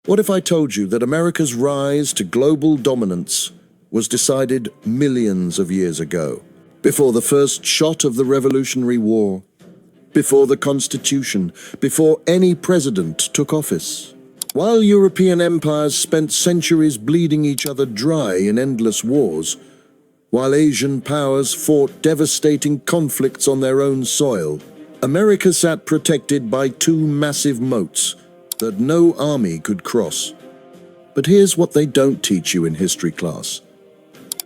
What if I told you that America's rise to global dominance was decided millions of years ago, before the first shot of the Revolutionary War, before the Constitution, before any president took office? While European empires spent centuries bleeding each other dry in endless wars, while Asian powers fought devastating conflicts on their own soil, America sat protected by two massive moats that no army could cross. But here's what they don't teach you in history class.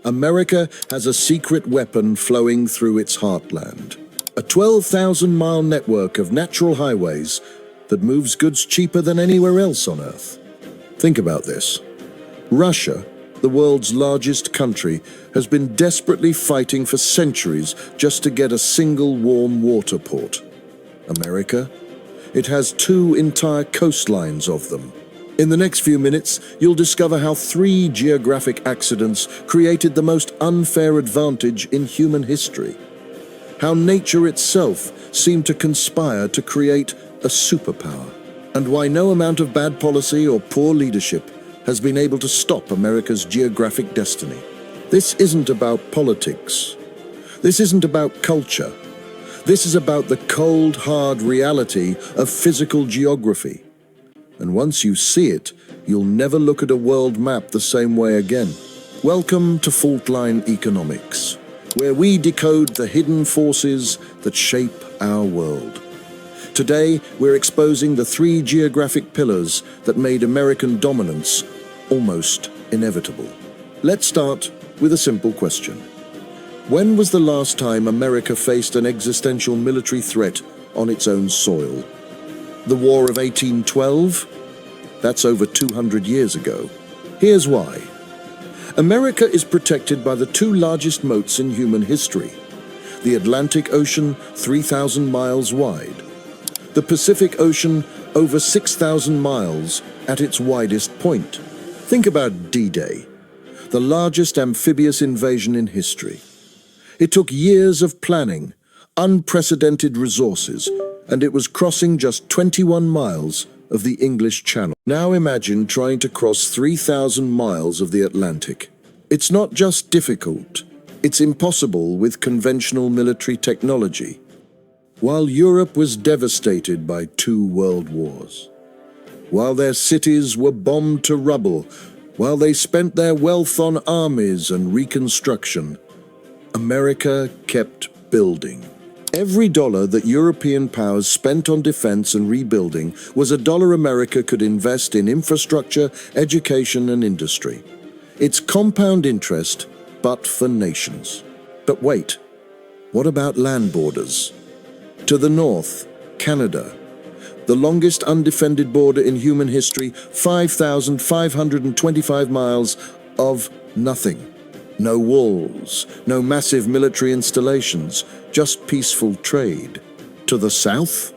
America has a secret weapon flowing through its heartland. A 12,000-mile network of natural highways that moves goods cheaper than anywhere else on Earth. Think about this. Russia, the world's largest country, has been desperately fighting for centuries just to get a single warm water port. America? It has two entire coastlines of them. In the next few minutes, you'll discover how 3 geographic accidents created the most unfair advantage in human history. How nature itself seemed to conspire to create a superpower. And why no amount of bad policy or poor leadership has been able to stop America's geographic destiny. This isn't about politics. This isn't about culture. This is about the cold, hard reality of physical geography. And once you see it, you'll never look at a world map the same way again. Welcome to FAULTLINE Economics, where we decode the hidden forces that shape our world. Today, we're exposing the 3 geographic pillars that made American dominance almost inevitable. Let's start with a simple question. When was the last time America faced an existential military threat on its own soil? The War of 1812? That's over 200 years ago. Here's why. America is protected by the 2 largest moats in human history. The Atlantic Ocean, 3,000 miles wide. The Pacific Ocean, over 6,000 miles at its widest point. Think about D-Day, the largest amphibious invasion in history. It took years of planning, unprecedented resources, and it was crossing just 21 miles of the English Channel. Now imagine trying to cross 3,000 miles of the Atlantic. It's not just difficult, it's impossible with conventional military technology. While Europe was devastated by 2 world wars, while their cities were bombed to rubble, while they spent their wealth on armies and reconstruction, America kept building. Every dollar that European powers spent on defense and rebuilding was a dollar America could invest in infrastructure, education, and industry. It's compound interest, but for nations. But wait, what about land borders? To the north, Canada, the longest undefended border in human history, 5,525 miles of nothing. No walls, no massive military installations, just peaceful trade. To the south?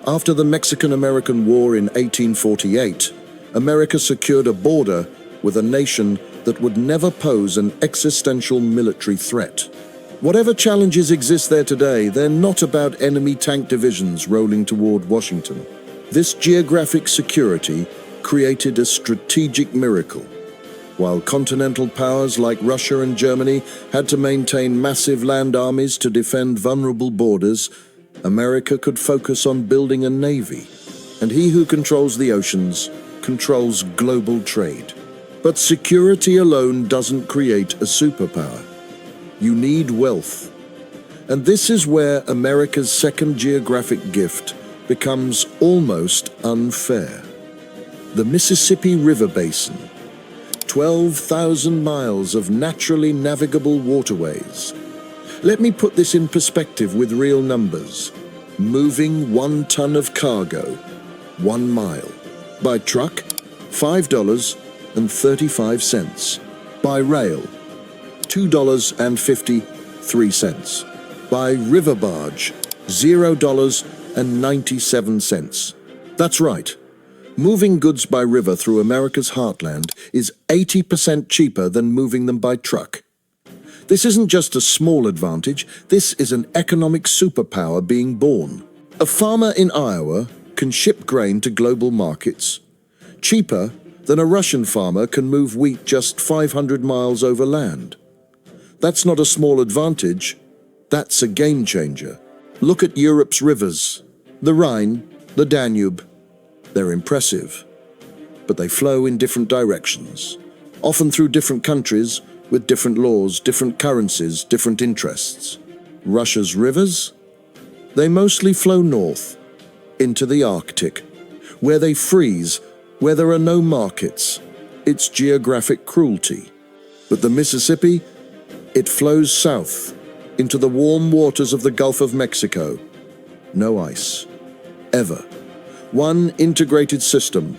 After the Mexican-American War in 1848, America secured a border with a nation that would never pose an existential military threat. Whatever challenges exist there today, they're not about enemy tank divisions rolling toward Washington. This geographic security created a strategic miracle. While continental powers like Russia and Germany had to maintain massive land armies to defend vulnerable borders, America could focus on building a navy. And he who controls the oceans controls global trade. But security alone doesn't create a superpower. You need wealth. And this is where America's second geographic gift becomes almost unfair. The Mississippi River Basin. 12,000 miles of naturally navigable waterways. Let me put this in perspective with real numbers. Moving 1 ton of cargo, 1 mile. By truck, $5.35. By rail, $2.53. By river barge, $0.97. That's right. Moving goods by river through America's heartland is 80% cheaper than moving them by truck. This isn't just a small advantage, this is an economic superpower being born. A farmer in Iowa can ship grain to global markets, cheaper than a Russian farmer can move wheat just 500 miles over land. That's not a small advantage, that's a game changer. Look at Europe's rivers, the Rhine, the Danube. They're impressive, but they flow in different directions, often through different countries with different laws, different currencies, different interests. Russia's rivers? They mostly flow north, into the Arctic, where they freeze, where there are no markets. It's geographic cruelty. But the Mississippi? It flows south, into the warm waters of the Gulf of Mexico. No ice. Ever. One integrated system.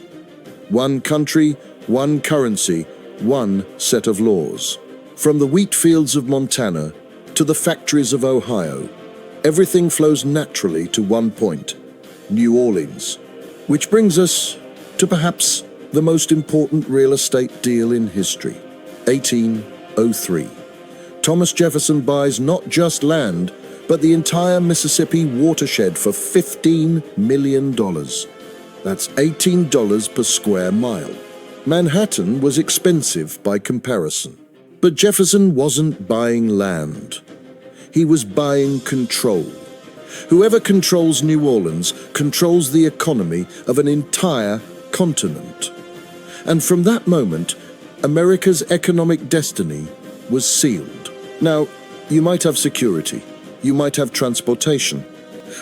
One country, one currency, one set of laws. From the wheat fields of Montana to the factories of Ohio, everything flows naturally to one point, New Orleans. Which brings us to perhaps the most important real estate deal in history, 1803. Thomas Jefferson buys not just land, but the entire Mississippi watershed for $15 million. That's $18 per square mile. Manhattan was expensive by comparison. But Jefferson wasn't buying land. He was buying control. Whoever controls New Orleans controls the economy of an entire continent. And from that moment, America's economic destiny was sealed. Now, you might have security, you might have transportation,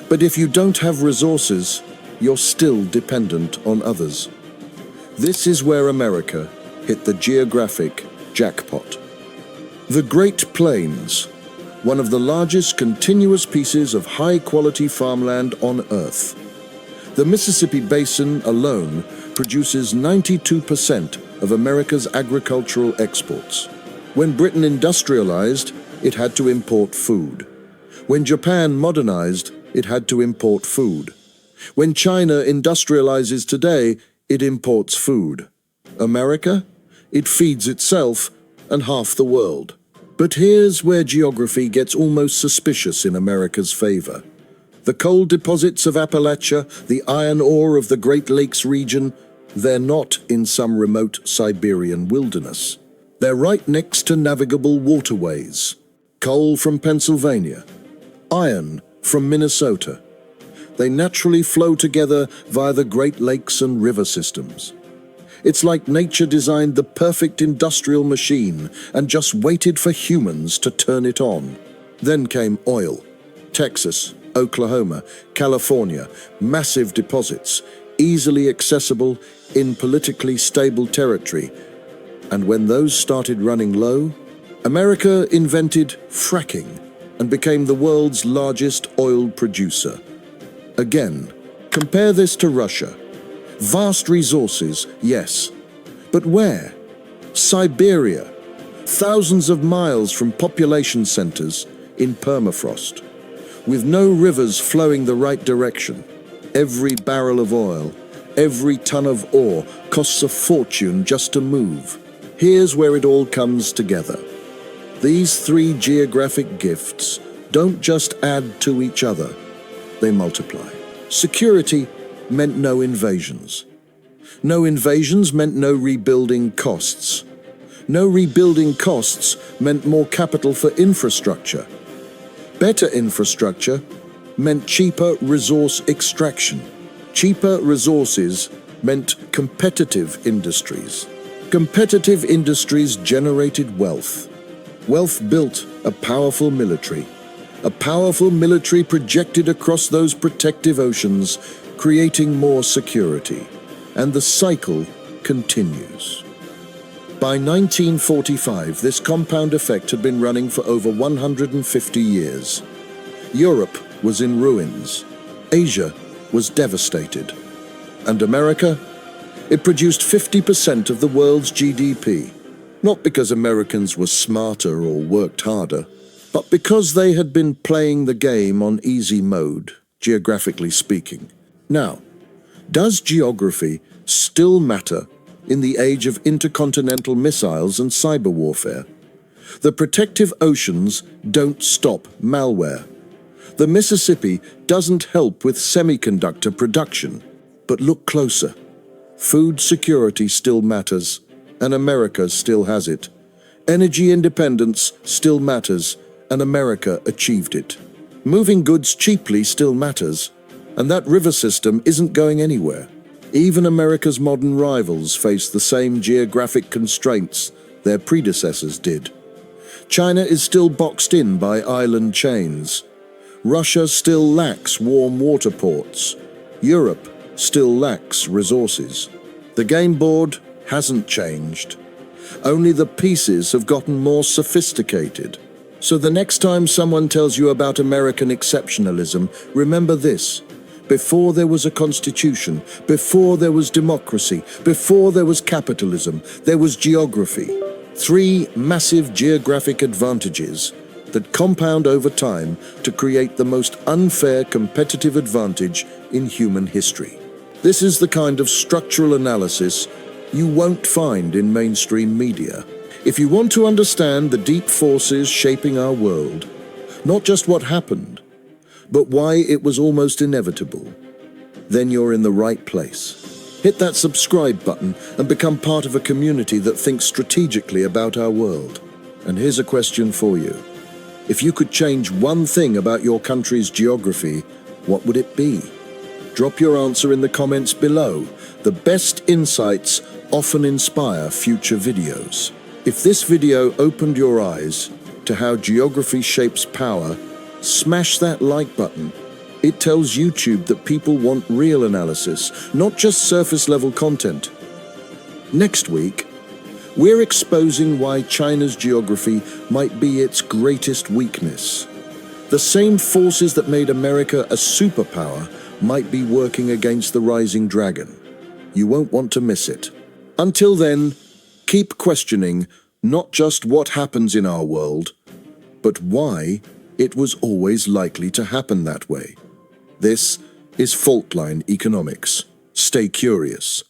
but if you don't have resources, you're still dependent on others. This is where America hit the geographic jackpot. The Great Plains, one of the largest continuous pieces of high-quality farmland on Earth. The Mississippi Basin alone produces 92% of America's agricultural exports. When Britain industrialized, it had to import food. When Japan modernized, it had to import food. When China industrializes today, it imports food. America? It feeds itself and half the world. But here's where geography gets almost suspicious in America's favor. The coal deposits of Appalachia, the iron ore of the Great Lakes region, they're not in some remote Siberian wilderness. They're right next to navigable waterways. Coal from Pennsylvania, iron from Minnesota. They naturally flow together via the Great Lakes and river systems. It's like nature designed the perfect industrial machine and just waited for humans to turn it on. Then came oil. Texas, Oklahoma, California, massive deposits, easily accessible in politically stable territory. And when those started running low, America invented fracking and became the world's largest oil producer. Again, compare this to Russia. Vast resources, yes. But where? Siberia, thousands of miles from population centers in permafrost, with no rivers flowing the right direction. Every barrel of oil, every ton of ore costs a fortune just to move. Here's where it all comes together. These three geographic gifts don't just add to each other, they multiply. Security meant no invasions. No invasions meant no rebuilding costs. No rebuilding costs meant more capital for infrastructure. Better infrastructure meant cheaper resource extraction. Cheaper resources meant competitive industries. Competitive industries generated wealth. Wealth built a powerful military. A powerful military projected across those protective oceans, creating more security. And the cycle continues. By 1945, this compound effect had been running for over 150 years. Europe was in ruins. Asia was devastated. And America? It produced 50% of the world's GDP. Not because Americans were smarter or worked harder, but because they had been playing the game on easy mode, geographically speaking. Now, does geography still matter in the age of intercontinental missiles and cyber warfare? The protective oceans don't stop malware. The Mississippi doesn't help with semiconductor production. But look closer. Food security still matters, and America still has it. Energy independence still matters, and America achieved it. Moving goods cheaply still matters, and that river system isn't going anywhere. Even America's modern rivals face the same geographic constraints their predecessors did. China is still boxed in by island chains. Russia still lacks warm water ports. Europe still lacks resources. The game board hasn't changed. Only the pieces have gotten more sophisticated. So the next time someone tells you about American exceptionalism, remember this. Before there was a constitution, before there was democracy, before there was capitalism, there was geography. 3 massive geographic advantages that compound over time to create the most unfair competitive advantage in human history. This is the kind of structural analysis you won't find in mainstream media. If you want to understand the deep forces shaping our world, not just what happened, but why it was almost inevitable, then you're in the right place. Hit that subscribe button and become part of a community that thinks strategically about our world. And here's a question for you. If you could change one thing about your country's geography, what would it be? Drop your answer in the comments below. The best insights often inspire future videos. If this video opened your eyes to how geography shapes power, smash that like button. It tells YouTube that people want real analysis, not just surface-level content. Next week, we're exposing why China's geography might be its greatest weakness. The same forces that made America a superpower might be working against the rising dragon. You won't want to miss it. Until then, keep questioning not just what happens in our world, but why it was always likely to happen that way. This is FAULTLINE Economics. Stay curious.